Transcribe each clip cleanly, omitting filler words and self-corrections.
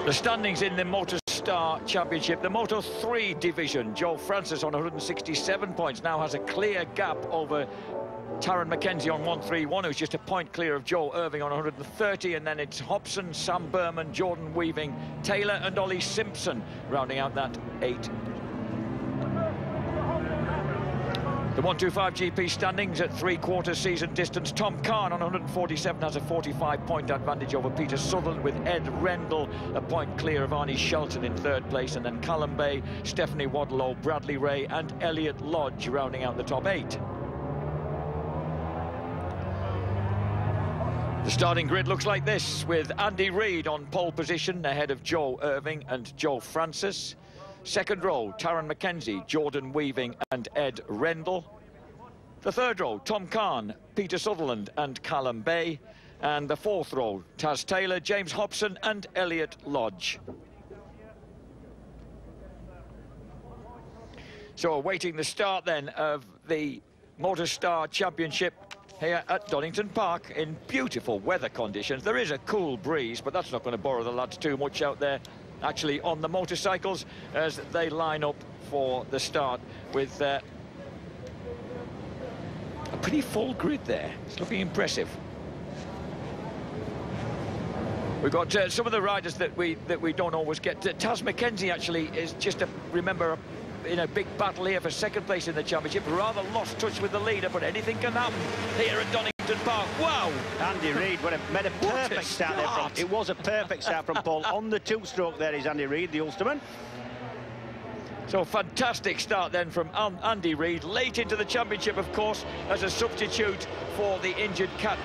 The standings in the Motostar Championship, the Moto 3 division. Joe Francis on 167 points, now has a clear gap over Taron Mackenzie on 131, who's just a point clear of Joe Irving on 130, and then it's Hobson, Sam Berman, Jordan Weaving, Taylor and Ollie Simpson rounding out that 8. The 125 GP standings at three-quarter season distance. Tom Kahn on 147 has a 45-point advantage over Peter Sutherland, with Ed Rendell a point clear of Arnie Shelton in third place, and then Callum Bay, Stephanie Wadlow, Bradley Ray and Elliot Lodge rounding out the top 8. The starting grid looks like this, with Andy Reid on pole position ahead of Joe Irving and Joe Francis. Second row, Taron Mackenzie, Jordan Weaving and Ed Rendell. The third row, Tom Kahn, Peter Sutherland and Callum Bay. And the fourth row, Taz Taylor, James Hobson and Elliot Lodge. So awaiting the start then of the Motostar Championship here at Donington Park in beautiful weather conditions. There is a cool breeze, but that's not going to bother the lads too much out there actually on the motorcycles as they line up for the start with a pretty full grid there. It's looking impressive. We've got some of the riders that we don't always get. Taz Mackenzie actually is just in a big battle here for second place in the championship. Rather lost touch with the leader, but anything can happen here at Donington Park. Wow! Andy Reid made a perfect start there from. It was a perfect start from Paul. On the two-stroke there is Andy Reid, the Ulsterman. So fantastic start then from Andy Reid, late into the championship, of course, as a substitute for the injured Cat.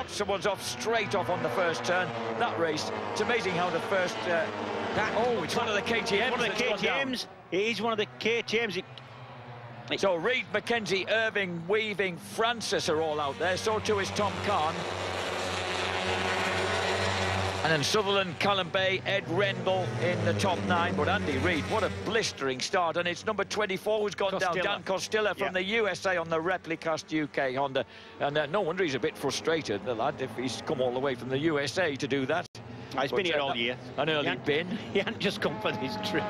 Someone's off straight off on the first turn. That race, it's amazing how the first. It's one of the KTMs. One of the KTMs. It is one of the KTMs. So Reid, Mackenzie, Irving, Weaving, Francis are all out there. So too is Tom Kahn. And then Sutherland, Callum Bay, Ed Rendell in the top 9. But Andy Reid, what a blistering start. And it's number 24 who's gone down, Dan Costilla from the USA on the Replicast UK Honda. And no wonder he's a bit frustrated, the lad, if he's come all the way from the USA to do that. He's been here all year. An early bin. He hadn't just come for this trip.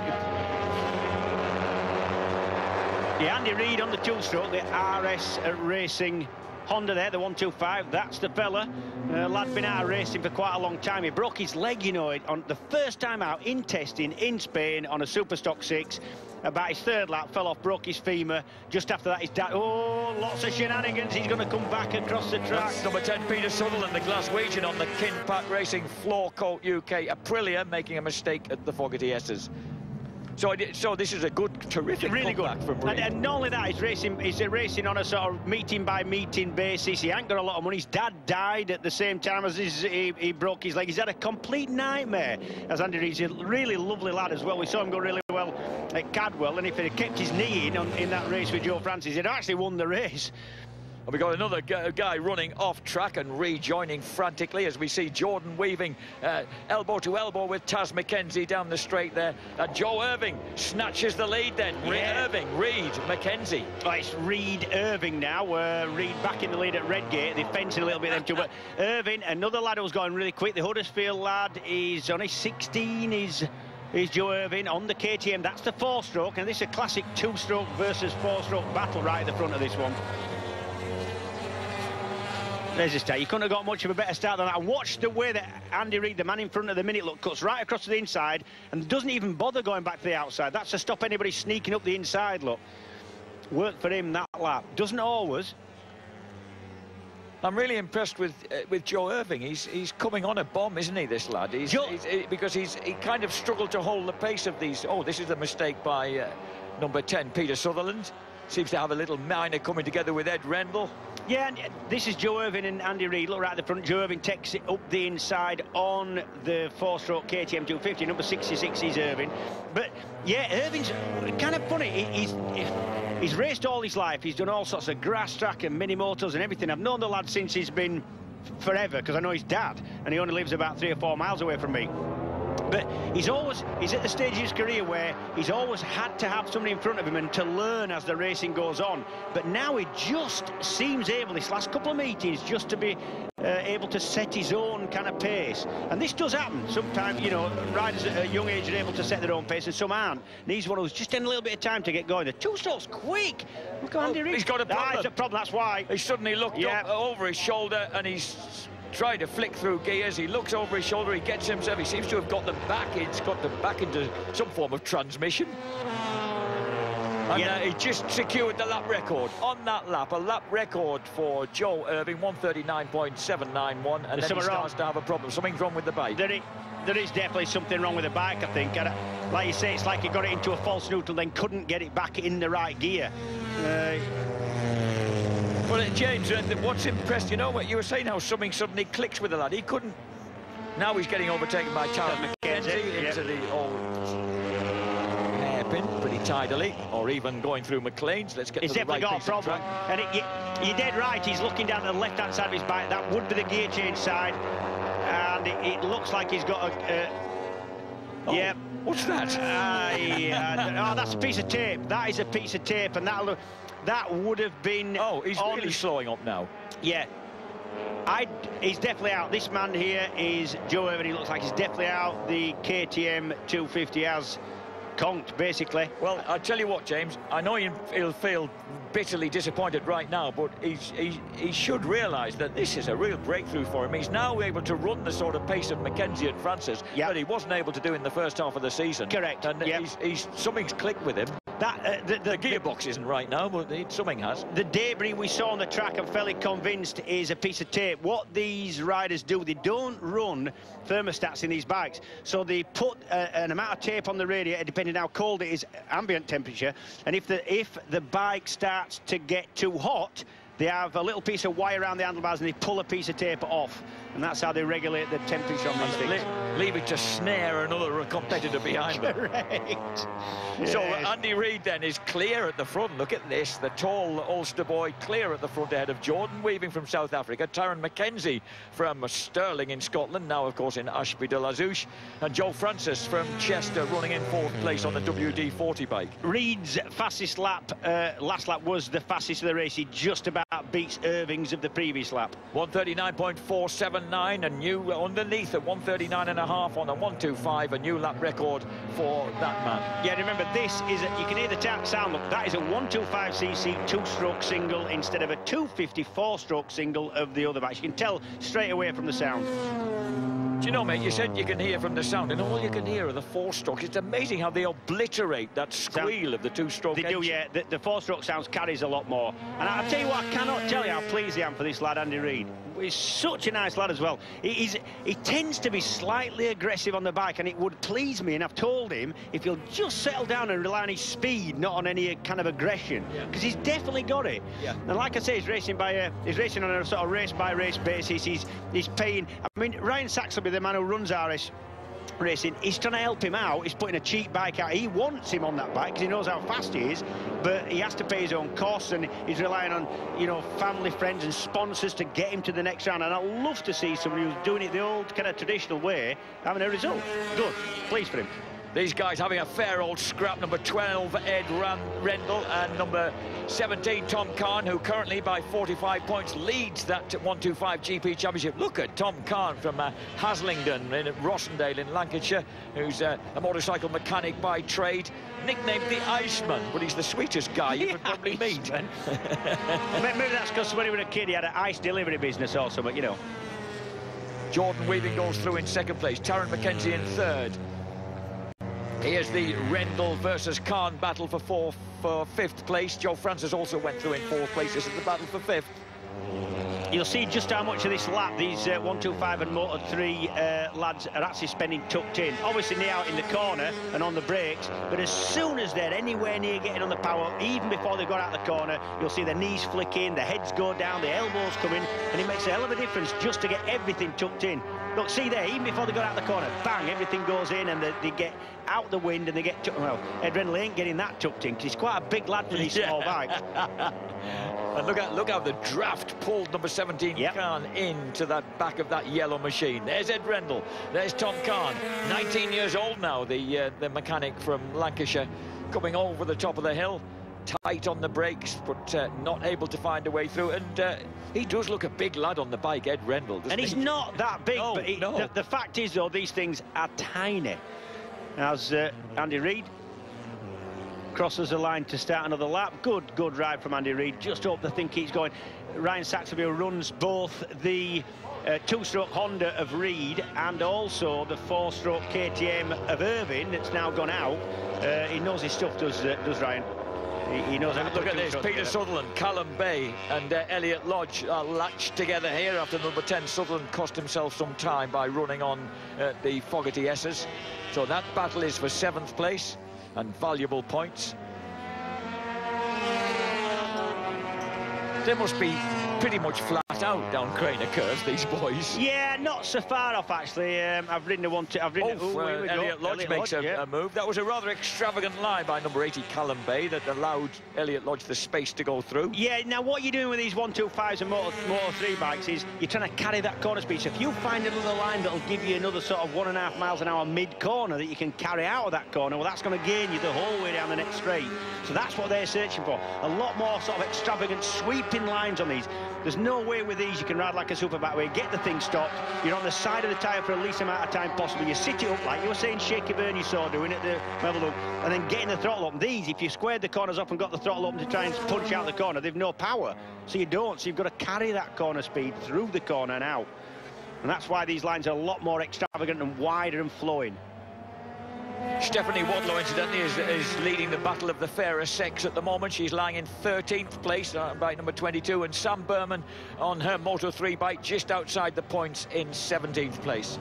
Yeah, Andy Reid on the two-stroke, the RS Racing Honda there, the 125. That's the fella. Lad been out racing for quite a long time. He broke his leg, you know, on the first time out in testing in Spain on a Superstock 6. About his third lap, fell off, broke his femur. Just after that, his dad. Oh, lots of shenanigans. He's going to come back across the track. That's number 10, Peter Sutherland, the Glaswegian on the Kinpack Racing Floor Coat UK. Aprilia making a mistake at the Fogarty S's. So this is a good, terrific really comeback from Reid. And not only that, he's racing on a sort of meeting-by-meeting basis. He ain't got a lot of money. His dad died at the same time as he broke his leg. He's had a complete nightmare, as Andy Reid's a really lovely lad as well. We saw him go really well at Cadwell, and if he had kept his knee in that race with Joe Francis, he'd actually won the race. And we've got another guy running off track and rejoining frantically as we see Jordan Weaving elbow to elbow with Taz Mackenzie down the straight there. And Joe Irving snatches the lead then. Irving, Reid, Mackenzie. Oh, it's Reid, Irving now. Reid back in the lead at Redgate. They're fencing a little bit them two. But Irving, another lad who's going really quick. The Huddersfield lad is on his 16. Is Joe Irving on the KTM. That's the 4-stroke. And this is a classic 2-stroke versus 4-stroke battle right at the front of this one. There's his start. You couldn't have got much of a better start than that. And watch the way that Andy Reid, the man in front of the minute, look, cuts right across to the inside and doesn't even bother going back to the outside. That's to stop anybody sneaking up the inside, look. Worked for him that lap. Doesn't always. I'm really impressed with Joe Irving. He's coming on a bomb, isn't he, this lad? Because he kind of struggled to hold the pace of these. Oh, this is a mistake by number 10, Peter Sutherland. Seems to have a little minor coming together with Ed Rendell. Yeah, and this is Joe Irving and Andy Reid. Look right at the front. Joe Irving takes it up the inside on the 4-stroke KTM 250. Number 66 is Irving. But, yeah, Irving's kind of funny. He's raced all his life. He's done all sorts of grass track and mini motors and everything. I've known the lad since he's been forever, because I know his dad, and he only lives about 3 or 4 miles away from me. But he's at the stage of his career where he's always had to have somebody in front of him and to learn as the racing goes on. But now he just seems able, this last couple of meetings, just to be able to set his own kind of pace. And this does happen. Sometimes, you know, riders at a young age are able to set their own pace and some aren't. And he's one who's just in a little bit of time to get going. The two-stroke's quick. Look at Andy Reid. He's got a problem. It's a problem, that's why. He suddenly looked up over his shoulder and he's tried to flick through gears. He looks over his shoulder, he gets himself, he seems to have got them back. He's got them back into some form of transmission. And he just secured the lap record on that lap. A lap record for Joe Irving, 139.791, and then he starts to have a problem. Something's wrong with the bike. There is definitely something wrong with the bike, I think. And like you say, it's like he got it into a false neutral, then couldn't get it back in the right gear. Well, James, what's impressed, you know what you were saying, how something suddenly clicks with the lad. He couldn't. Now he's getting overtaken by Taron McKenzie into the old hairpin pretty tidily, or even going through McLean's. Let's get to the right piece of track. And you're dead right. He's looking down at the left-hand side of his bike. That would be the gear change side, and it looks like he's got a. Yeah. What's that? Oh, that's a piece of tape. That is a piece of tape, and that would have been. Oh, he's really slowing up now. Yeah. He's definitely out. This man here is Joe Irving. He looks like he's definitely out. The KTM 250 has conked, basically. Well, I'll tell you what, James, I know he'll feel bitterly disappointed right now, but he should realise that this is a real breakthrough for him. He's now able to run the sort of pace of McKenzie and Francis that he wasn't able to do in the first half of the season. Correct. And something's clicked with him. The gearbox isn't right now, but something has. The debris we saw on the track, I'm fairly convinced, is a piece of tape. What these riders do, they don't run thermostats in these bikes, so they put an amount of tape on the radiator, depending how cold it is, ambient temperature, and if the bike starts to get too hot, they have a little piece of wire around the handlebars and they pull a piece of tape off, and that's how they regulate the temperature on these things. Leave it to snare another competitor behind them. Correct. So Andy Reid then is clear at the front. Look at this, the tall Ulster boy clear at the front ahead of Jordan Weaving from South Africa, Taron McKenzie from Stirling in Scotland, now of course in Ashby de la Zouch, and Joe Francis from Chester running in 4th place on the WD-40 bike. Reid's fastest lap, last lap, was the fastest of the race. He just about beats Irving's of the previous lap. 139.479, a new underneath at 139.5 on a 125, a new lap record for that man. Yeah, remember, this is you can hear the sound. Look, that is a 125cc two-stroke single instead of a 254-stroke single of the other bikes. You can tell straight away from the sound. Do you know, mate, you said you can hear from the sound, and all you can hear are the four-strokes. It's amazing how they obliterate that squeal of the two-stroke engine. They do, yeah. The four-stroke sounds carries a lot more. And I'll tell you what, I cannot tell you how pleased I am for this lad, Andy Reid. He's such a nice lad as well. He tends to be slightly aggressive on the bike, and it would please me, and I've told him, if he'll just settle down and rely on his speed, not on any kind of aggression, because he's definitely got it. Yeah. And like I say, he's racing on a sort of race-by-race basis. He's paying. I mean, Ryan Saxelby, the man who runs RS Racing, he's trying to help him out. He's putting a cheap bike out. He wants him on that bike because he knows how fast he is, but he has to pay his own costs, and he's relying on, you know, family, friends and sponsors to get him to the next round. And I'd love to see somebody who's doing it the old kind of traditional way having a result. Good, pleased for him. These guys having a fair old scrap. Number 12, Ed Rendell, and number 17, Tom Kahn, who currently by 45 points leads that 125 GP Championship. Look at Tom Kahn from Haslingden in Rossendale in Lancashire, who's a motorcycle mechanic by trade, nicknamed the Iceman, but he's the sweetest guy you could probably meet. Maybe that's because when he was a kid he had an ice delivery business also, but you know. Jordan Weaving goes through in 2nd place, Taron McKenzie in 3rd. Here's the Rendell versus Kahn battle for 5th place. Joe Francis also went through in 4th place. This is the battle for 5th. You'll see just how much of this lap these 125 and Moto 3 lads are actually spending tucked in. Obviously they're out in the corner and on the brakes, but as soon as they're anywhere near getting on the power, even before they got out the corner, you'll see their knees flicking, the heads go down, the elbows come in, and it makes a hell of a difference just to get everything tucked in. Look, see there, even before they got out the corner, bang, everything goes in, and they get out the wind and they get well, Ed Rendell ain't getting that tucked in because he's quite a big lad for these small bikes. And look how the draft pulled number 17 Khan into that back of that yellow machine. There's Ed Rendell, there's Tom Khan, 19 years old now, the mechanic from Lancashire, coming over the top of the hill, tight on the brakes, but not able to find a way through. And he does look a big lad on the bike, Ed Rendell, doesn't he? And he's not that big, no, but the fact is, though, these things are tiny. As Andy Reid crosses the line to start another lap. Good ride from Andy Reid. Just hope the thing keeps going. Ryan Saxby runs both the two-stroke Honda of Reid and also the four-stroke KTM of Irving that's now gone out. He knows his stuff, does Ryan. He knows how to look at this. Peter Sutherland, Callum Bay and Elliot Lodge are latched together here after number 10. Sutherland cost himself some time by running on the Fogarty S's. So that battle is for 7th place and valuable points. They must be pretty much flat out down Craner curves, these boys. Yeah, not so far off actually. I've ridden a one. Elliot Lodge makes a move. That was a rather extravagant line by number 80 Callum Bay that allowed Elliot Lodge the space to go through. Yeah. Now what you're doing with these 125s and Moto 3 bikes is you're trying to carry that corner speed. So if you find another line that'll give you another sort of 1.5 miles an hour mid corner that you can carry out of that corner, well, that's going to gain you the whole way down the next straight. So that's what they're searching for. A lot more sort of extravagant sweeping lines on these. There's no way with these you can ride like a superbike where you get the thing stopped, you're on the side of the tyre for the least amount of time possible, you sit it up like you were saying Shaky Byrne you saw doing at the level up, and then getting the throttle up. These, if you squared the corners off and got the throttle up to try and punch out the corner, they've no power, so you don't. So you've got to carry that corner speed through the corner and out, and that's why these lines are a lot more extravagant and wider and flowing. Stephanie Wadlow, incidentally, is leading the battle of the fairer sex at the moment. She's lying in 13th place, bike number 22, and Sam Berman on her Moto 3 bike just outside the points in 17th place.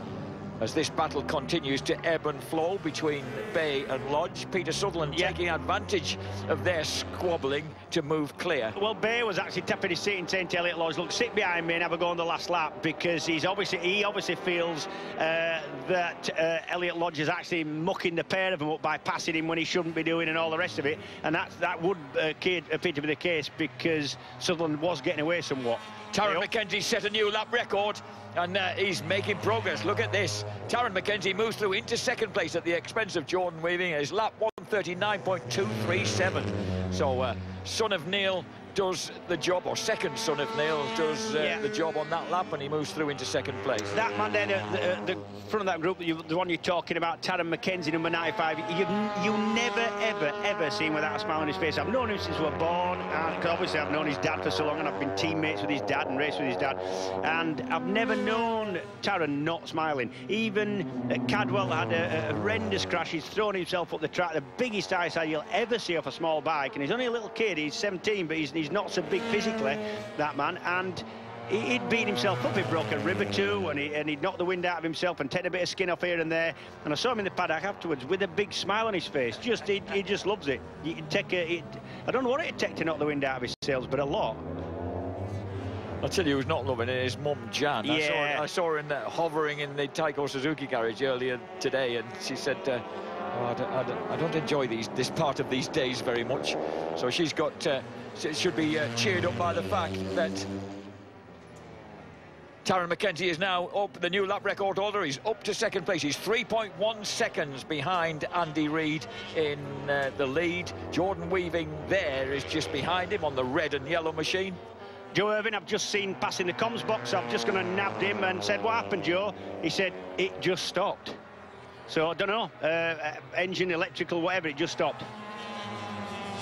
As this battle continues to ebb and flow between Bay and Lodge, Peter Sutherland taking advantage of their squabbling to move clear. Well, Bay was actually tapping his seat and saying to Elliot Lodge, look, sit behind me and have a go on the last lap, because he obviously feels that Elliot Lodge is actually mucking the pair of them up by passing him when he shouldn't be doing and all the rest of it, and that would appear to be the case because Sutherland was getting away somewhat. Taron McKenzie set a new lap record, and he's making progress. Look at this. Taron McKenzie moves through into 2nd place at the expense of Jordan Weaving. His lap 1:39.237. So son of Neil does the job, or second son of Neil does the job on that lap, and he moves through into 2nd place. That man there, the front of that group, the one you're talking about, Taron McKenzie, number 95, you never, ever see him without a smile on his face. I've known him since we were born, and obviously I've known his dad for so long, and I've been teammates with his dad and raced with his dad, and I've never known Taron not smiling. Even Cadwell had a horrendous crash. He's thrown himself up the track, the biggest eyesight you'll ever see off a small bike, and he's only a little kid. He's 17, but he's not so big physically, that man, and he'd beat himself up. He broke a rib or two, and he'd knocked the wind out of himself and taken a bit of skin off here and there, and I saw him in the paddock afterwards with a big smile on his face. He just loves it. I don't know what it'd take to knock the wind out of his sails, but a lot. I'll tell you who's not loving it is Mum Jan. Yeah. I saw her hovering in the Taiko Suzuki garage earlier today, and she said, I don't enjoy this part of these days very much. So she's got should be cheered up by the fact that Taron McKenzie is now up, the new lap record holder. He's up to 2nd place. He's 3.1 seconds behind Andy Reid in the lead. Jordan Weaving there is just behind him on the red and yellow machine. Joe Irving, I've just seen passing the comms box. I've just gone and nabbed him and said, what happened, Joe? He said, it just stopped. So I don't know, engine, electrical, whatever, it just stopped.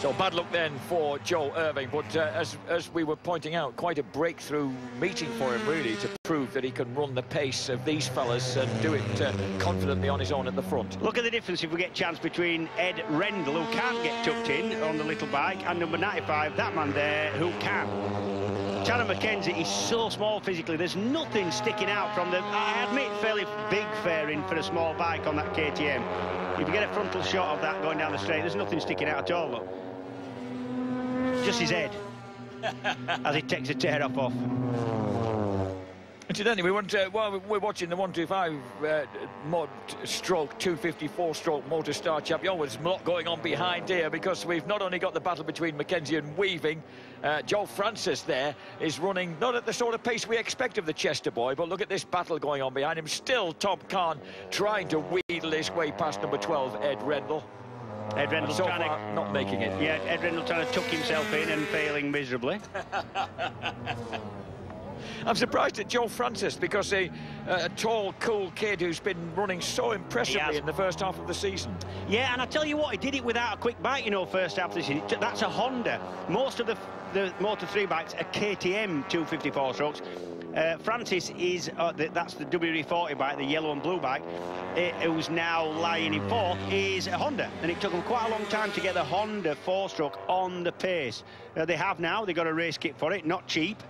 So bad luck then for Joe Irving, but as we were pointing out, quite a breakthrough meeting for him really, to prove that he can run the pace of these fellas and do it confidently on his own at the front. Look at the difference if we get chance between Ed Rendell, who can't get tucked in on the little bike, and number 95, that man there, who can. Taron McKenzie is so small physically, there's nothing sticking out from the, I admit, fairly big fairing for a small bike on that KTM. If you get a frontal shot of that going down the straight, there's nothing sticking out at all, look. Just his head as he takes the tear off. Incidentally, while we're watching the 125 mod stroke 254 stroke Motostar champion, there's a lot going on behind here, because we've not only got the battle between Mackenzie and Weaving. Joe Francis there is running not at the sort of pace we expect of the Chester boy, but look at this battle going on behind him. Still Tom Khan trying to wheedle his way past number 12 Ed Rendell. Ed Rendell so far not making it. Yeah, Ed Rendell trying to tuck himself in and failing miserably. I'm surprised at Joe Francis, because a tall, cool kid who's been running so impressively in the first half of the season. Yeah, and I tell you what, he did it without a quick bike, you know, first half of the season. That's a Honda. Most of the Moto3 bikes are KTM 254 strokes. Francis is, that's the WD-40 bike, the yellow and blue bike, who's now lying in fourth, is a Honda. And it took them quite a long time to get the Honda 4-stroke on the pace. They have now, they got a race kit for it, not cheap.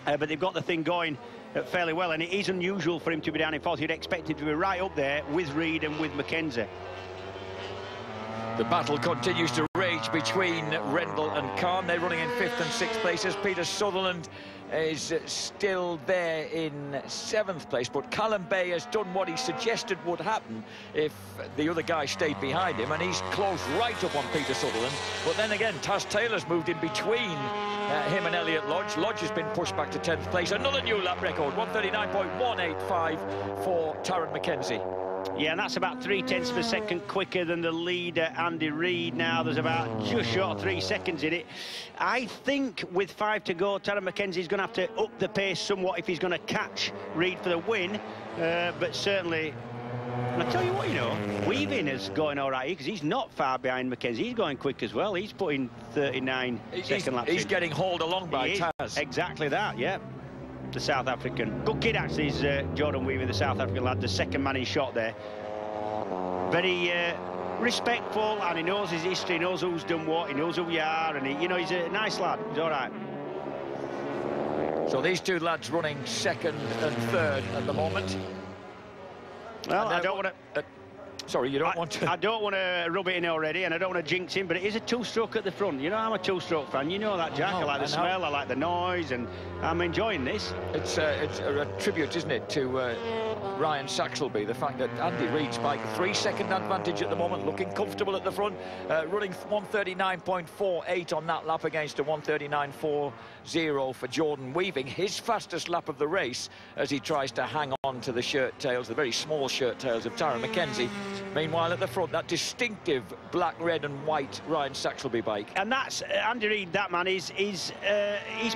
But they've got the thing going fairly well, and it is unusual for him to be down in fourth. You'd expect him to be right up there with Reid and with Mackenzie. The battle continues to rage between Rendell and Khan. They're running in 5th and 6th places. Peter Sutherland is still there in 7th place, but Callum Bay has done what he suggested would happen if the other guy stayed behind him, and he's closed right up on Peter Sutherland. But then again, Taz Taylor's moved in between him and Elliot Lodge. Lodge has been pushed back to 10th place. Another new lap record, 1:39.185 for Taron Mackenzie. Yeah, and that's about 0.3 of a second quicker than the leader, Andy Reid. Now there's about just short of 3 seconds in it. I think with 5 to go, Taron Mackenzie's going to have to up the pace somewhat if he's going to catch Reid for the win. But certainly, and I tell you what, you know, Weaving is going all right, because he's not far behind Mackenzie. He's going quick as well. He's putting 39 second laps. He's getting hauled along by Taz. Exactly that, yeah. The South African. Good kid, actually, is Jordan Weaving, the South African lad, the second man in shot there. Very respectful, and he knows his history, he knows who's done what, he knows who we are, and you know, he's a nice lad. He's all right. So these two lads running 2nd and 3rd at the moment. Well, I don't want to... Sorry, you don't want to... I don't want to rub it in already, and I don't want to jinx him, but it is a 2-stroke at the front. You know, I'm a 2-stroke fan. You know that, Jack. I like the smell, I like the noise, and I'm enjoying this. It's a tribute, isn't it, to Ryan Saxelby, the fact that Andy Reid's bike, 3-second advantage at the moment, looking comfortable at the front, running 1:39.48 on that lap against a 1:39.40 for Jordan Weaving, his fastest lap of the race, as he tries to hang on to the shirt tails, the very small shirt tails of Taron Mackenzie. Meanwhile, at the front, that distinctive black, red and white Ryan Saxelby bike. And that's Andy Reid, that man, he's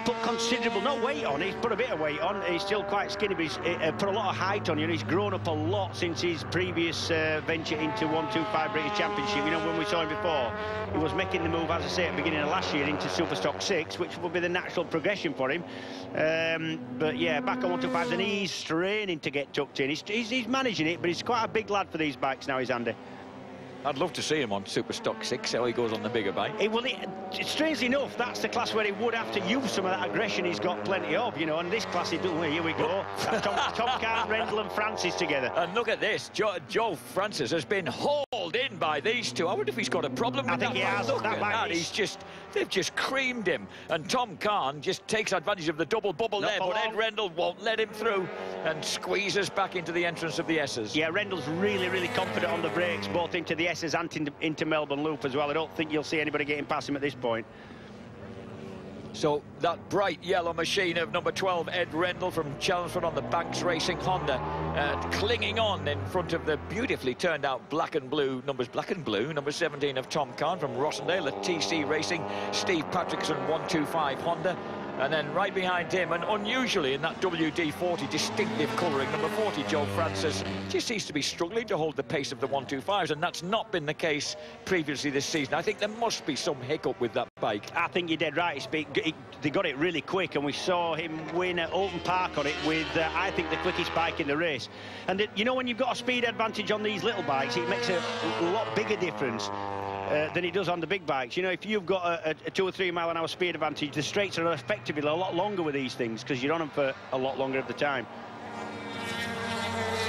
put considerable, not weight on, he's put a bit of weight on. He's still quite skinny, but he's put a lot of height on. You know, he's grown up a lot since his previous venture into 125 British Championship. You know, when we saw him before, he was making the move, as I say, at the beginning of last year into Superstock 6, which would be the natural progression for him. But yeah, back on 125s, and he's straining to get tucked in. He's managing it, but he's quite a big lad for these bikes now, is Andy. I'd love to see him on Superstock 6, how he goes on the bigger bike. Strangely enough, that's the class where he would have to use some of that aggression he's got plenty of, you know, and this class he does. Well, here we go. Tom Khan, Rendell and Francis together. And look at this, Joe Francis has been hauled in by these two. I wonder if he's got a problem with that. I think he has. Look at that, they've just creamed him. And Tom Khan just takes advantage of the double bubble there, but Ed Rendell won't let him through and squeezes back into the entrance of the S's. Yeah, Rendell's really, really confident on the brakes, both into the S's and into Melbourne Loop as well. I don't think you'll see anybody getting past him at this point. So that bright yellow machine of number 12 Ed Rendell from Chelmsford on the Banks Racing Honda, clinging on in front of the beautifully turned out black and blue, number 17 of Tom Khan from Rossendale, the TC Racing Steve Patrickson 125 Honda. And then right behind him, and unusually in that WD-40 distinctive colouring, number 40, Joe Francis, just seems to be struggling to hold the pace of the 125s, and that's not been the case previously this season. I think there must be some hiccup with that bike. I think you're dead right. They got it really quick, and we saw him win at Oulton Park on it with, I think, the quickest bike in the race. And you know, when you've got a speed advantage on these little bikes, it makes a lot bigger difference than it does on the big bikes. You know, if you've got a 2 or 3 mile an hour speed advantage, the straights are effectively a lot longer with these things because you're on them for a lot longer of the time.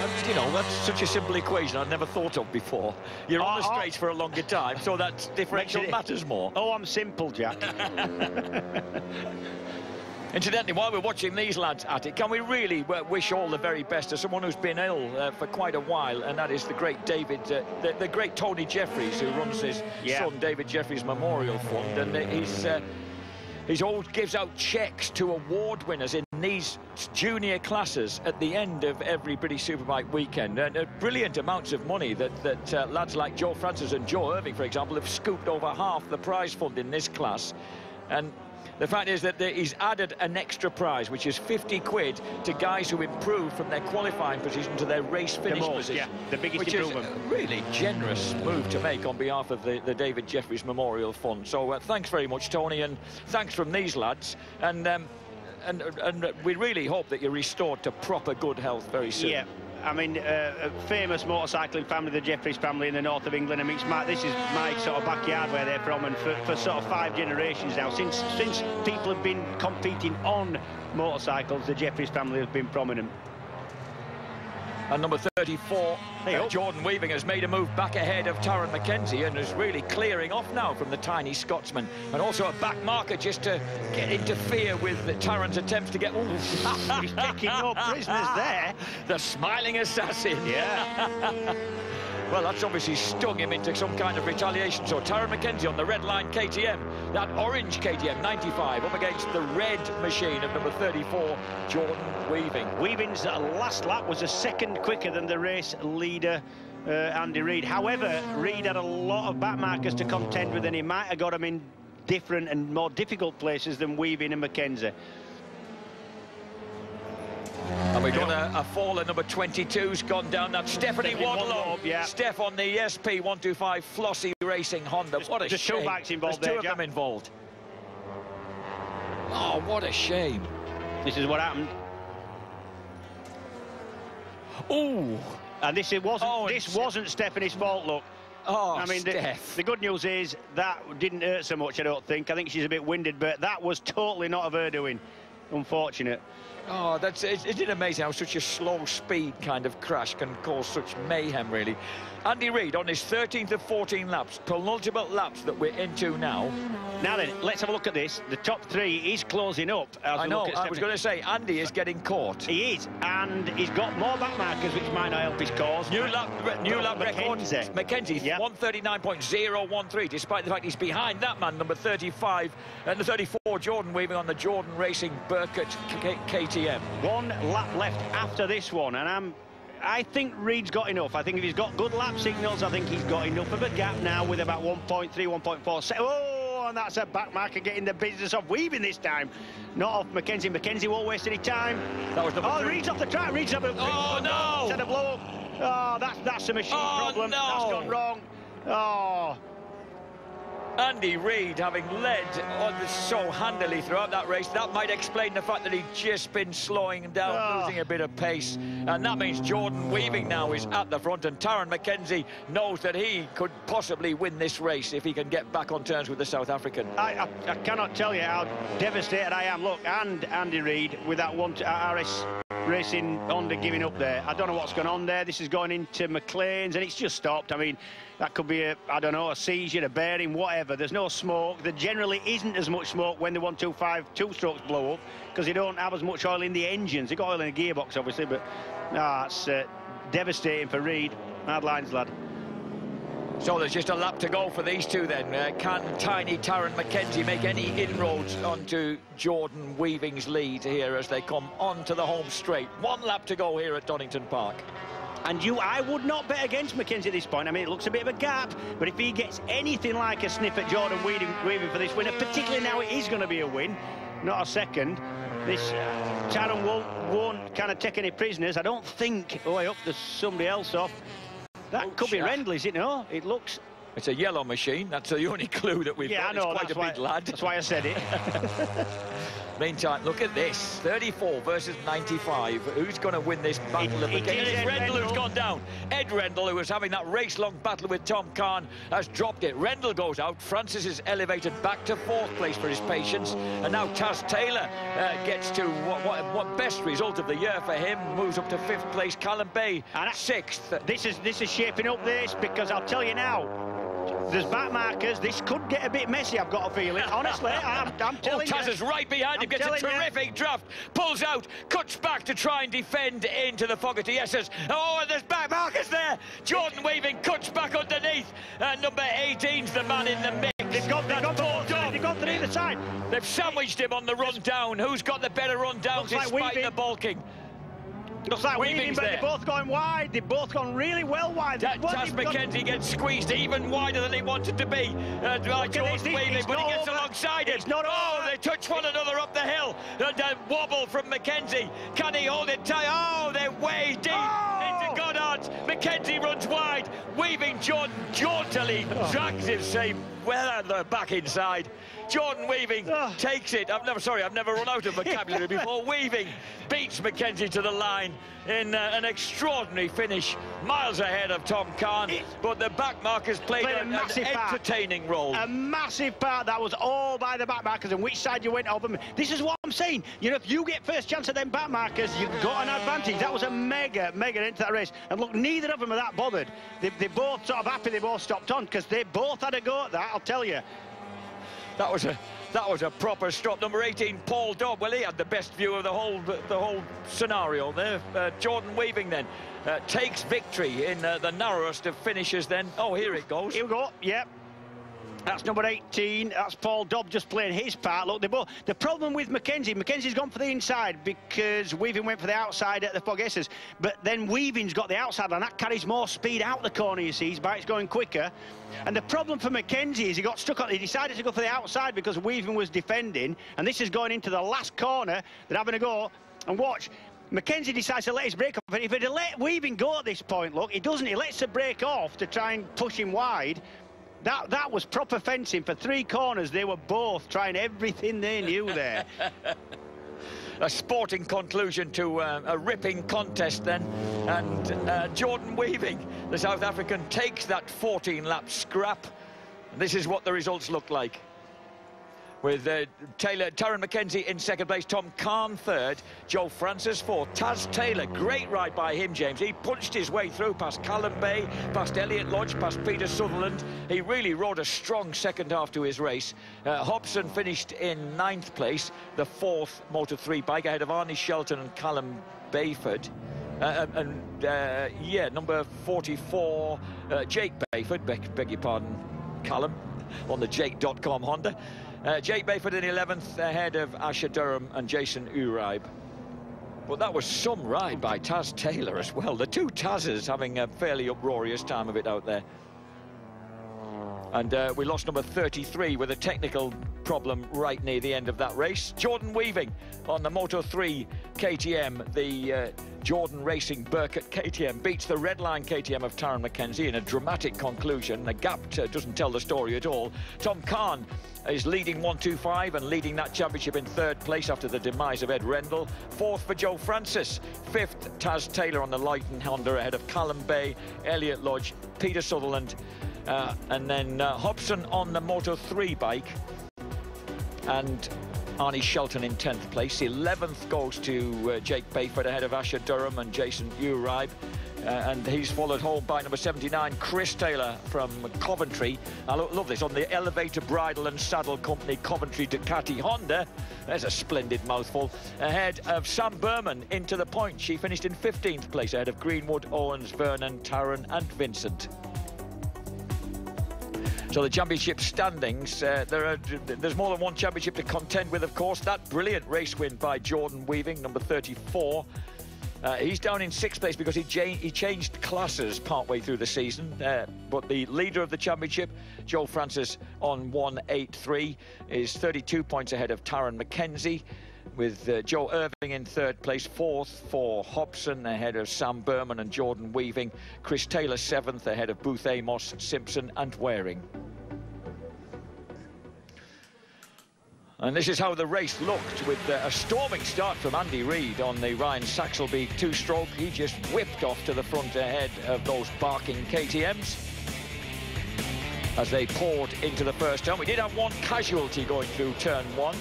And, you know, that's such a simple equation I'd never thought of before. You're on the straights for a longer time, so that differential matters more. Oh, I'm simple, Jack. Incidentally, while we're watching these lads at it, can we really wish all the very best to someone who's been ill for quite a while, and that is the great the great Tony Jeffries, who runs his son David Jeffries Memorial Fund, and he's always gives out cheques to award winners in these junior classes at the end of every British Superbike weekend, and brilliant amounts of money that lads like Joe Francis and Joe Irving, for example, have scooped over half the prize fund in this class. And the fact is that he's added an extra prize, which is 50 quid to guys who improve from their qualifying position to their race finish position. Yeah, the biggest improvement. Which is a really generous move to make on behalf of the David Jeffries Memorial Fund. So thanks very much, Tony, and thanks from these lads. And we really hope that you're restored to proper good health very soon. Yeah. I mean, a famous motorcycling family, the Jeffries family in the north of England. I mean, this is my sort of backyard where they're from, and for sort of 5 generations now, since people have been competing on motorcycles, the Jeffries family has been prominent. And number 34, Jordan Weaving, has made a move back ahead of Taron Mackenzie and is really clearing off now from the tiny Scotsman. And also a back marker just to interfere with Taron's attempts to get... He's taking no prisoners there. The smiling assassin. Yeah. Well, that's obviously stung him into some kind of retaliation. So Taron Mackenzie on the red line KTM, that orange KTM 95 up against the red machine of number 34, Jordan Weaving. Weaving's last lap was a second quicker than the race leader, Andy Reid. However, Reid had a lot of back markers to contend with, and he might have got them in different and more difficult places than Weaving and Mackenzie. And we've got a fall at number 22's gone down. That's Stephanie Wadlow. Yeah. Steph on the SP125 Flossie Racing Honda. What a shame. There's 2 bikes involved there, There's 2 of them involved. Oh, what a shame. This is what happened. Ooh. And this wasn't Stephanie's fault, look. Oh, I mean, the good news is that didn't hurt so much, I don't think. I think she's a bit winded, but that was totally not of her doing. Unfortunate. Oh, isn't it amazing how such a slow speed kind of crash can cause such mayhem, really? Andy Reid on his 13th of 14 laps, penultimate laps that we're into now. Now then, let's have a look at this. The top 3 is closing up. I know, I was going to say, Andy is getting caught. He is, and he's got more back markers, which might not help his cause. New lap record. Mackenzie, yep. 139.013, despite the fact he's behind that man, number 35, and the 34, Jordan Weaving on the Jordan Racing Burkett KTM. 1 lap left after this one, and I think Reid's got enough. I think if he's got good lap signals, I think he's got enough of a gap now with about 1.3, 1.4. Oh, and that's a back marker getting the business of Weaving this time. Not off Mackenzie. Mackenzie won't waste any time. That was the Reid's off the track. Reid's up. Oh, no! Set a blow up. Oh, that's a machine problem. No. That's gone wrong. Oh. Andy Reid, having led so handily throughout that race, that might explain the fact that he'd just been slowing down, losing a bit of pace. And that means Jordan Weaving now is at the front, and Taron Mackenzie knows that he could possibly win this race if he can get back on terms with the South African. I cannot tell you how devastated I am. Look, and Andy Reid with that RS Racing Honda giving up there. I don't know what's going on there. This is going into McLean's, and it's just stopped. I mean, that could be I don't know, a seizure, a bearing, whatever. There's no smoke. There generally isn't as much smoke when the 125 two-strokes blow up, because they don't have as much oil in the engines. They got oil in the gearbox, obviously, but it's devastating for Reid. Hard lines, lad. So there's just a lap to go for these two then. Can tiny Taron Mackenzie make any inroads onto Jordan Weaving's lead here as they come onto the home straight? 1 lap to go here at Donington Park. And I would not bet against Mackenzie at this point. I mean, it looks a bit of a gap, but if he gets anything like a sniff at Jordan Weaving for this winner, particularly now it is going to be a win, not a second, this Taron won't kind of take any prisoners. I don't think. Oh, I hope there's somebody else off. That could be Rendell, is it? No, it looks... It's a yellow machine. That's the only clue that we've got. I know, it's quite a big lad. That's why I said it. Meantime, look at this. 34 versus 95. Who's going to win this battle of the game? It's Rendell who's gone down. Ed Rendell, who was having that race-long battle with Tom Kahn, has dropped it. Rendell goes out. Francis is elevated back to 4th place for his patience. And now Taz Taylor gets to what best result of the year for him. Moves up to 5th place. Callum Bay, 6th. This is shaping up this, because I'll tell you now, there's back markers. This could get a bit messy, I've got a feeling. Honestly, I'm telling you. Taz is right behind behind him, gets a terrific draft, pulls out, cuts back to try and defend into the Fogarty S's. Oh, and there's back markers there. Jordan Weaving cuts back underneath. Number 18's the man in the mix. They've gone to either side. They've sandwiched him on the run down. Who's got the better run down despite the balking? Looks like Weaving, but they're both going wide. They've both gone really well wide. Taz McKenzie gets squeezed even wider than he wanted to be by Jordan Weaving, but he gets alongside him. They touch one another up the hill. And a wobble from McKenzie. Can he hold it tight? Oh, they're way deep into Goddard's. McKenzie runs wide. Weaving Jordan jauntily drags him safe. Well, they're back inside. Jordan Weaving takes it. I've never run out of vocabulary before. Weaving beats McKenzie to the line in an extraordinary finish, miles ahead of Tom Kahn. But the backmarkers played an entertaining role. A massive part. That was all by the backmarkers and which side you went of them. This is what I'm saying. You know, if you get first chance at them backmarkers, you've got an advantage. That was a mega into that race. And look, neither of them are that bothered. They both sort of happy they both stopped on because they both had a go at that, I'll tell you. That was a proper stop. Number 18, Paul Dobb. Well, he had the best view of the whole scenario there. Jordan Weaving then takes victory in the narrowest of finishes. Then, oh, here it goes. Here we go. Yep. That's number 18. That's Paul Dobb just playing his part. Look, they both. The problem with Mackenzie's gone for the inside because Weaving went for the outside at the Fogesses. But then Weaving's got the outside, and that carries more speed out the corner, you see. His bike's going quicker. And the problem for Mackenzie is he got stuck on. He decided to go for the outside because Weaving was defending. And this is going into the last corner. They're having a go. And watch. Mackenzie decides to let his brake off. If he'd have let Weaving go at this point, look, he doesn't. He lets the brake off to try and push him wide. That was proper fencing for 3 corners. They were both trying everything they knew there. A sporting conclusion to a ripping contest then. And Jordan Weaving, the South African, takes that 14-lap scrap. And this is what the results look like. With Taron McKenzie in second place, Tom Kahn third, Joe Francis fourth, Taz Taylor, great ride by him, James. He punched his way through past Callum Bay, past Elliott Lodge, past Peter Sutherland. He really rode a strong second half to his race. Hobson finished in 9th place, the 4th Moto3 bike, ahead of Arnie Shelton and Callum Bayford. Number 44, Jake Bayford, beg your pardon, Callum, on the Jake.com Honda. Jake Bayford in 11th, ahead of Asher Durham and Jason Uribe. But that was some ride by Taz Taylor as well. The 2 Tazes having a fairly uproarious time of it out there. And we lost number 33 with a technical problem right near the end of that race. Jordan Weaving on the Moto3 KTM, the Jordan Racing Burkett KTM, beats the Redline KTM of Taron McKenzie in a dramatic conclusion. The gap doesn't tell the story at all. Tom Kahn is leading 125 and leading that championship in 3rd place after the demise of Ed Rendell. 4th for Joe Francis. 5th, Taz Taylor on the Lighton Honda ahead of Callum Bay, Elliott Lodge, Peter Sutherland, and then Hobson on the Moto3 bike, and Arnie Shelton in 10th place. 11th goes to Jake Bayford ahead of Asher Durham and Jason Uribe. And he's followed home by number 79, Chris Taylor from Coventry. I love this, on the Elevator Bridle and Saddle Company Coventry Ducati Honda. There's a splendid mouthful. Ahead of Sam Berman into the point. She finished in 15th place ahead of Greenwood, Owens, Vernon, Taron and Vincent. So the championship standings, there's more than one championship to contend with, of course. That brilliant race win by Jordan Weaving, number 34. He's down in 6th place because he changed classes partway through the season. But the leader of the championship, Joe Francis, on 183, is 32 points ahead of Taron McKenzie, with Joe Irving in 3rd place. 4th for Hobson ahead of Sam Berman and Jordan Weaving. Chris Taylor 7th ahead of Booth Amos, Simpson and Waring. And this is how the race looked, with a storming start from Andy Reid on the Ryan Saxelby 2-stroke. He just whipped off to the front ahead of those barking KTMs as they poured into the first turn. We did have one casualty going through turn 1.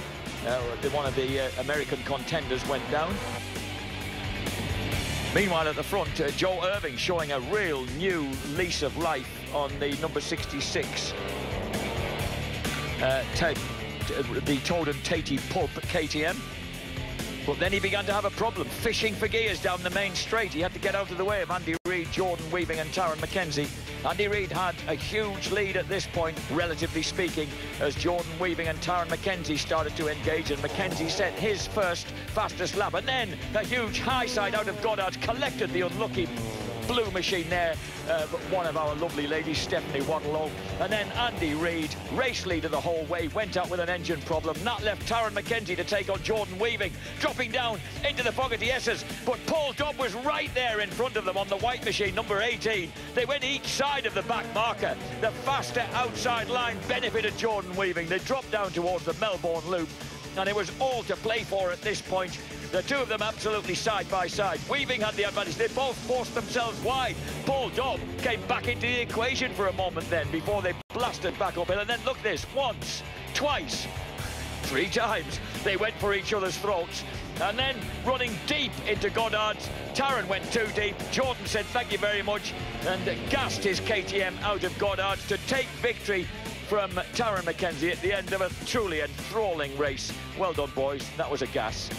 One of the American contenders went down. Meanwhile, at the front, Joe Irving showing a real new lease of life on the number 66. the Toden Tatey pub, KTM. But then he began to have a problem, fishing for gears down the main straight. He had to get out of the way of Andy Reid, Jordan Weaving and Taron McKenzie. Andy Reid had a huge lead at this point, relatively speaking, as Jordan Weaving and Taron McKenzie started to engage, and McKenzie set his first fastest lap. And then a huge high side out of Goddard collected the unlucky blue machine there, one of our lovely ladies, Stephanie Waddlow. And then Andy Reid, race leader the whole way, went out with an engine problem. That left Taron McKenzie to take on Jordan Weaving, dropping down into the Fogarty S's. But Paul Dobb was right there in front of them on the white machine, number 18. They went each side of the back marker. The faster outside line benefited Jordan Weaving. They dropped down towards the Melbourne Loop, and it was all to play for at this point. The two of them absolutely side by side. Weaving had the advantage. They both forced themselves wide. Paul Dobb came back into the equation for a moment then before they blasted back uphill. And then look at this, once, twice, 3 times they went for each other's throats. And then running deep into Goddard's, Taron went too deep. Jordan said thank you very much and gassed his KTM out of Goddard's to take victory from Taron McKenzie at the end of a truly enthralling race. Well done, boys. That was a gas.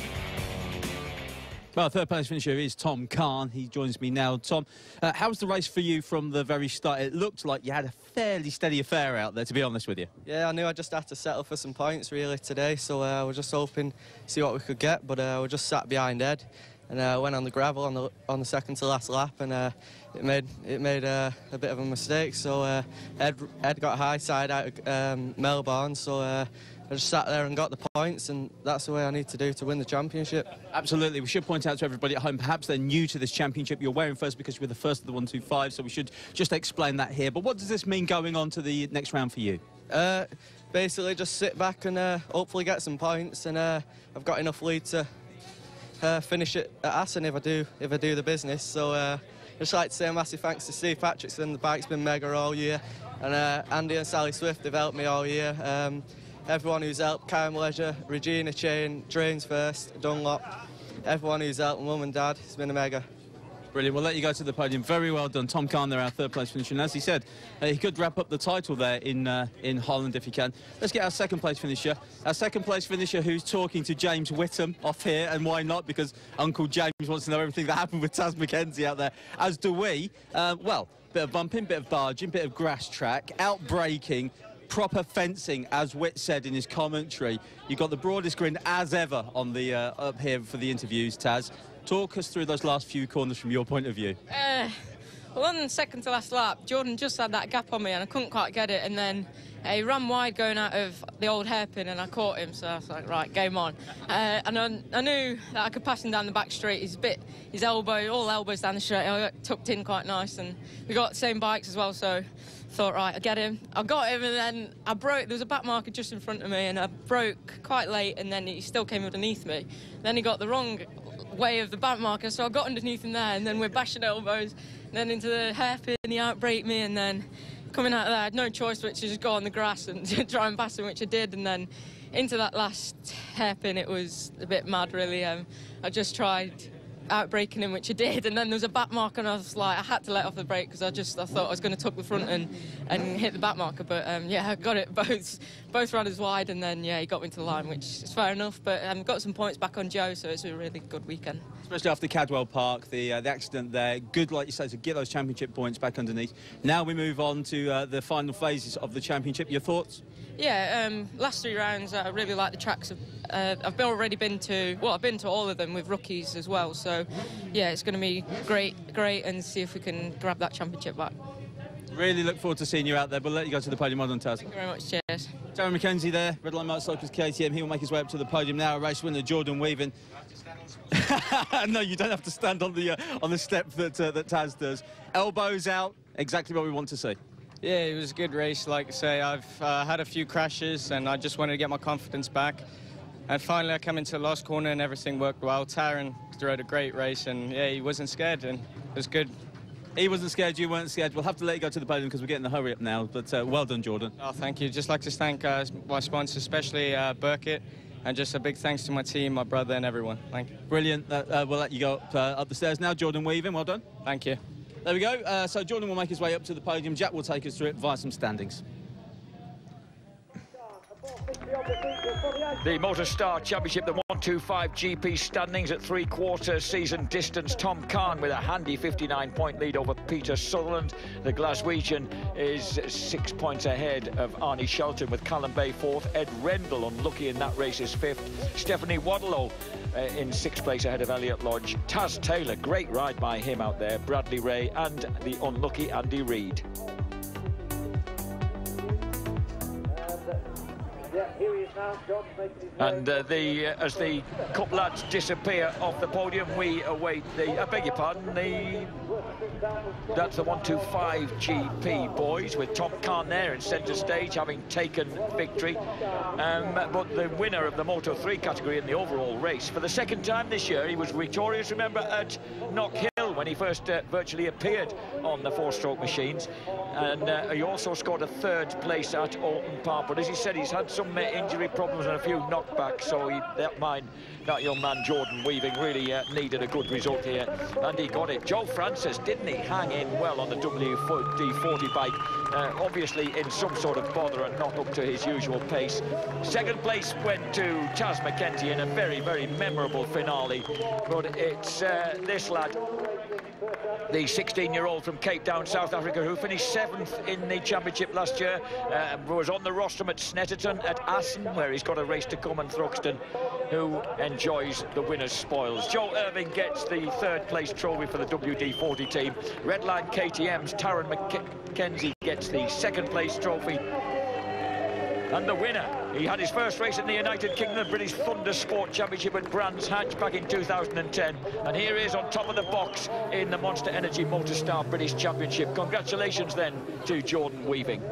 Well, third place finisher is Tom Khan. He joins me now. Tom, how was the race for you from the very start? It looked like you had a fairly steady affair out there, to be honest with you. Yeah, I knew I just had to settle for some points, really, today. So I was just hoping to see what we could get, but we just sat behind Ed. And went on the gravel on the second to last lap, and it made a bit of a mistake. So Ed got high side out of Melbourne, so I just sat there and got the points, and that's the way I need to do to win the championship. Absolutely. We should point out to everybody at home, perhaps they're new to this championship. You're wearing first because you were the first of the 125, so we should just explain that here. But what does this mean going on to the next round for you? Basically, just sit back and hopefully get some points, and I've got enough lead to finish it at Assen if I do the business. So just like to say a massive thanks to Steve Patrickson. The bike's been mega all year, and Andy and Sally Swift have helped me all year. Everyone who's helped, Karen Leisure, Regina Chain, Trains First, Dunlop, everyone who's helped, Mum and Dad, it's been a mega. Brilliant. We'll let you go to the podium. Very well done. Tom Khan there, our third place finisher. And as he said, he could wrap up the title there in Holland if he can. Let's get our second place finisher. Our second place finisher who's talking to James Whittam off here. And why not? Because Uncle James wants to know everything that happened with Taz McKenzie out there, as do we. Well, bit of bumping, bit of barging, bit of grass track, out braking, proper fencing, as Whit said in his commentary. You got the broadest grin as ever on the up here for the interviews, Taz. Talk us through those last few corners from your point of view. Well, on the second to last lap, Jordan just had that gap on me and I couldn't quite get it, and then he ran wide going out of the old hairpin and I caught him, so I was like, right, game on. And I knew that I could pass him down the back straight. His elbow, all elbows down the straight, I got tucked in quite nice, and we got the same bikes as well, so thought, right, I'll get him. I got him, and then I broke. There was a back marker just in front of me, and I broke quite late, and then he still came underneath me. Then he got the wrong way of the back marker, so I got underneath him there, and then we're bashing elbows, and then into the hairpin, he outbraked me, and then coming out of there, I had no choice but to just go on the grass and try and pass him, which I did, and then into that last hairpin, it was a bit mad, really. I just tried outbraking him, which I did, and then there was a back marker, and I was like, I had to let off the brake because I thought I was going to tuck the front and hit the back marker, but yeah, I got it both runners wide, and then yeah, he got me to the line, which is fair enough, but got some points back on Joe, so it's a really good weekend. Especially after Cadwell Park, the accident there, good, like you say, to get those championship points back underneath. Now we move on to the final phases of the championship. Your thoughts? Yeah, last 3 rounds, I really like the tracks. I've already been to, well, I've been to all of them with rookies as well, so yeah, it's going to be great, and see if we can grab that championship back. Really look forward to seeing you out there. We'll let you go to the podium. Well done, Taz. Thank you very much. Cheers. Taron McKenzie there, Redline Motorcycles KTM. He will make his way up to the podium now. A race winner, Jordan Weaving. No, you don't have to stand on the step that Taz does. Elbows out, exactly what we want to see. Yeah, it was a good race. Like I say, I've had a few crashes, and I just wanted to get my confidence back. And finally, I come into the last corner, and everything worked well. Taron rode a great race, and yeah, he wasn't scared, and it was good. He wasn't scared, you weren't scared. We'll have to let you go to the podium because we're getting the hurry up now, but well done, Jordan. Oh, thank you. Just like to thank my sponsors, especially Burkett, and just a big thanks to my team, my brother, and everyone. Thank you. Brilliant. We'll let you go up the stairs now. Jordan Weaving, well done. Thank you. There we go. So Jordan will make his way up to the podium. Jack will take us through it via some standings. The Motostar Championship, the 125 GP standings at three-quarter season distance. Tom Kahn with a handy 59-point lead over Peter Sutherland. The Glaswegian is 6 points ahead of Arnie Shelton, with Callum Bay fourth. Ed Rendell, unlucky in that race, is fifth. Stephanie Wadlow in sixth place ahead of Elliot Lodge. Taz Taylor, great ride by him out there. Bradley Ray and the unlucky Andy Reid. And as the Cup lads disappear off the podium, we await I beg your pardon, that's the 125 GP boys, with Tom Kahn there in centre stage, having taken victory. But the winner of the Moto 3 category in the overall race, for the second time this year, he was victorious, remember, at Knock Hill when he first virtually appeared on the four-stroke machines. And he also scored a third place at Alton Park. But as he said, he's had some injury problems and a few knockbacks, so that young man Jordan Weaving really needed a good result here, and he got it. Joe Francis, didn't he hang in well on the WD-40 bike, obviously in some sort of bother and not up to his usual pace. Second place went to Taz McKenzie in a very, very memorable finale, but it's this lad, the 16-year-old from Cape Town, South Africa, who finished 7th in the championship last year, was on the rostrum at Snetterton, at Assen, where he's got a race to come, and Thruxton, who enjoys the winner's spoils. Joe Irving gets the third place trophy for the WD-40 team. Redline KTM's Taron McKenzie gets the second place trophy. And the winner, he had his first race in the United Kingdom, the British Thunder Sport Championship at Brands Hatch back in 2010. And here he is on top of the box in the Monster Energy Motostar British Championship. Congratulations then to Jordan Weaving.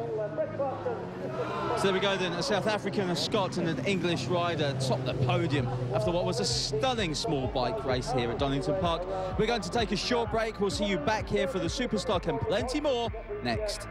So there we go then, a South African, a Scot and an English rider top the podium after what was a stunning small bike race here at Donington Park. We're going to take a short break. We'll see you back here for the Superstock and plenty more next.